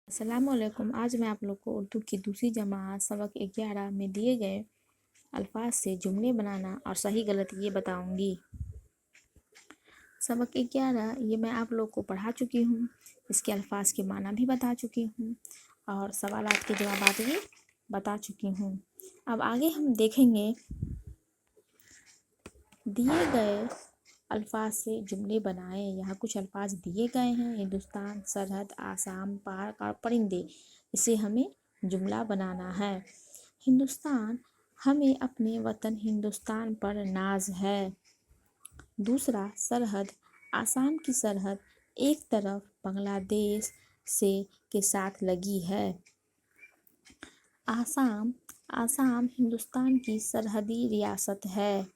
अस्सलाम वालेकुम। आज मैं आप लोग को उर्दू की दूसरी जमात सबक 11 में दिए गए अल्फाज से जुमले बनाना और सही गलत ये बताऊंगी। सबक 11 ये मैं आप लोग को पढ़ा चुकी हूँ, इसके अल्फाज के माना भी बता चुकी हूँ और सवालात के जवाबात भी बता चुकी हूँ। अब आगे हम देखेंगे दिए गए अल्फाज से जुमले बनाएं। यहाँ कुछ अल्फाज दिए गए हैं: हिंदुस्तान, सरहद, आसाम, पार्क और परिंदे। इसे हमें जुमला बनाना है। हिंदुस्तान, हमें अपने वतन हिंदुस्तान पर नाज है। दूसरा, सरहद, आसाम की सरहद एक तरफ बांग्लादेश से के साथ लगी है। आसाम, आसाम हिंदुस्तान की सरहदी रियासत है।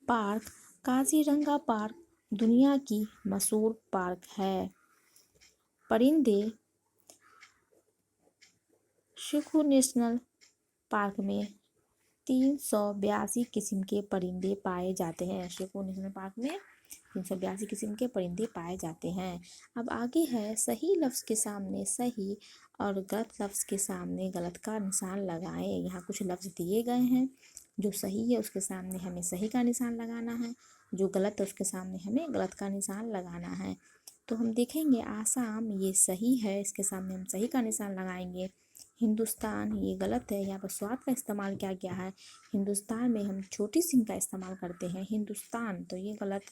पार्क, काजीरंगा पार्क दुनिया की मशहूर पार्क है। परिंदे, शिखू नेशनल पार्क में 382 किस्म के परिंदे पाए जाते हैं। शिखू नेशनल पार्क में 382 किस्म के परिंदे पाए जाते हैं। अब आगे है सही लफ्ज़ के सामने सही और गलत लफ्ज़ के सामने गलत का निशान लगाएं। यहाँ कुछ लफ्ज़ दिए गए हैं, जो सही है उसके सामने हमें सही का निशान लगाना है, जो गलत है उसके सामने हमें गलत का निशान लगाना है। तो हम देखेंगे आसाम ये सही है, इसके सामने हम सही का निशान लगाएंगे। हिंदुस्तान ये गलत है, यहाँ पर स्वाद का इस्तेमाल किया गया है। हिंदुस्तान में हम छोटी सिंह का इस्तेमाल करते हैं हिंदुस्तान, तो ये गलत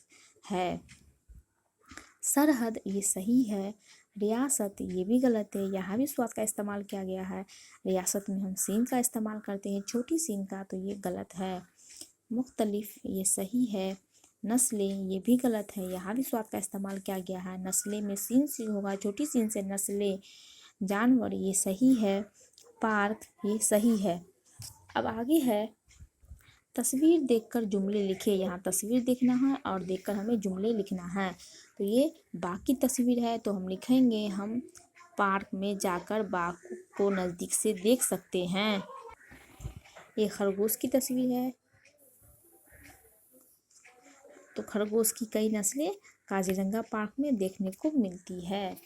है। सरहद ये सही है। रियासत ये भी गलत है, यहाँ भी स्वाद का इस्तेमाल किया गया है। रियासत में हम सीन का इस्तेमाल करते हैं, छोटी सीन का, तो ये गलत है। मुख्तलिफ ये सही है। नस्लें ये भी गलत है, यहाँ भी स्वाद का इस्तेमाल किया गया है। नस्लें में सीन से होगा, छोटी सीन से नस्लें। जानवर ये सही है। पार्क ये सही है। अब आगे है तस्वीर देखकर जुमले लिखे। यहाँ तस्वीर देखना है और देखकर हमें जुमले लिखना है। तो ये बाघ की तस्वीर है, तो हम लिखेंगे हम पार्क में जाकर बाघ को नज़दीक से देख सकते हैं। ये खरगोश की तस्वीर है, तो खरगोश की कई नस्लें काजीरंगा पार्क में देखने को मिलती है।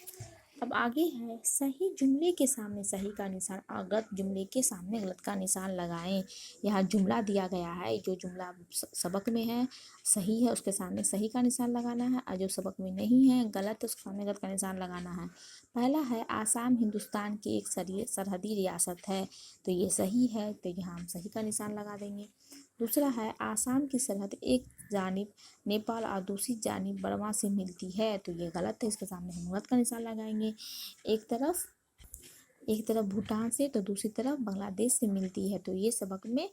अब आगे है सही जुमले के सामने सही का निशान और गलत जुमले के सामने गलत का निशान लगाएं। यहाँ जुमला दिया गया है, जो जुमला सबक में है सही है उसके सामने सही का निशान लगाना है, और जो सबक में नहीं है गलत है उसके सामने गलत का निशान लगाना है। पहला है आसाम हिंदुस्तान की एक सरहदी रियासत है, तो ये सही है, तो यहाँ हम सही का निशान लगा देंगे। दूसरा है आसाम की सरहद एक जानिब नेपाल और दूसरी जानिब बर्मा से मिलती है, तो ये गलत है, इसके सामने हम गलत का निशान लगाएंगे। एक तरफ भूटान से तो दूसरी तरफ बांग्लादेश से मिलती है, तो ये सबक में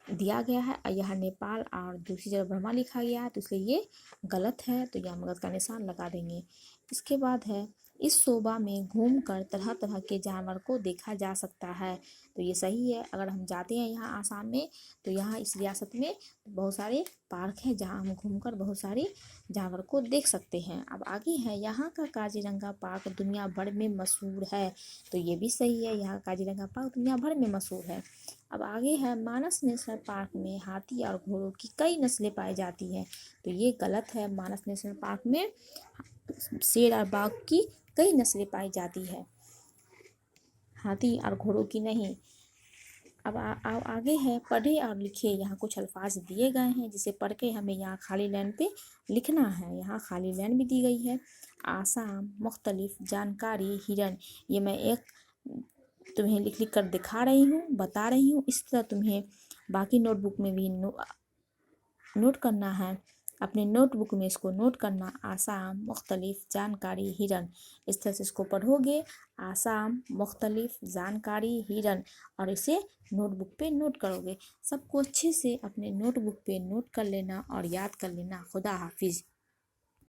दिया गया है। यहाँ नेपाल और दूसरी जगह बर्मा लिखा गया है, तो इसलिए ये गलत है, तो यहाँ गलत का निशान लगा देंगे। इसके बाद है इस शोभा में घूमकर तरह तरह के जानवर को देखा जा सकता है, तो ये सही है। अगर हम जाते हैं यहाँ आसाम में, तो यहाँ इस रियासत में बहुत सारे पार्क हैं जहाँ हम घूमकर बहुत सारे जानवर को देख सकते हैं। अब आगे है यहाँ का काजीरंगा पार्क दुनिया भर में मशहूर है, तो ये भी सही है, यहाँ काजीरंगा पार्क दुनिया भर में मशहूर है। अब आगे है मानस नेशनल पार्क में हाथी और घोड़ों की कई नस्लें पाई जाती हैं, तो ये गलत है। मानस नेशनल पार्क में शेर और बाघ की कई नस्लें पाई जाती है, हाथी और घोड़ों की नहीं। अब आगे है पढ़े और लिखे। यहाँ कुछ अल्फाज दिए गए हैं जिसे पढ़ के हमें यहाँ खाली लाइन पे लिखना है। यहाँ खाली लाइन भी दी गई है। आसाम, मुख्तलिफ, जानकारी, हिरन। ये मैं एक तुम्हें लिख लिख कर दिखा रही हूँ, बता रही हूँ, इस तरह तुम्हें बाकी नोटबुक में भी नोट करना है। अपने नोटबुक में इसको नोट करना, आसाम, मुख्तलिफ, जानकारी, हिरन। इस तरह से इसको पढ़ोगे, आसाम, मुख्तलिफ, जानकारी, हिरन, और इसे नोटबुक पे नोट करोगे। सबको अच्छे से अपने नोटबुक पे नोट कर लेना और याद कर लेना। खुदा हाफिज़।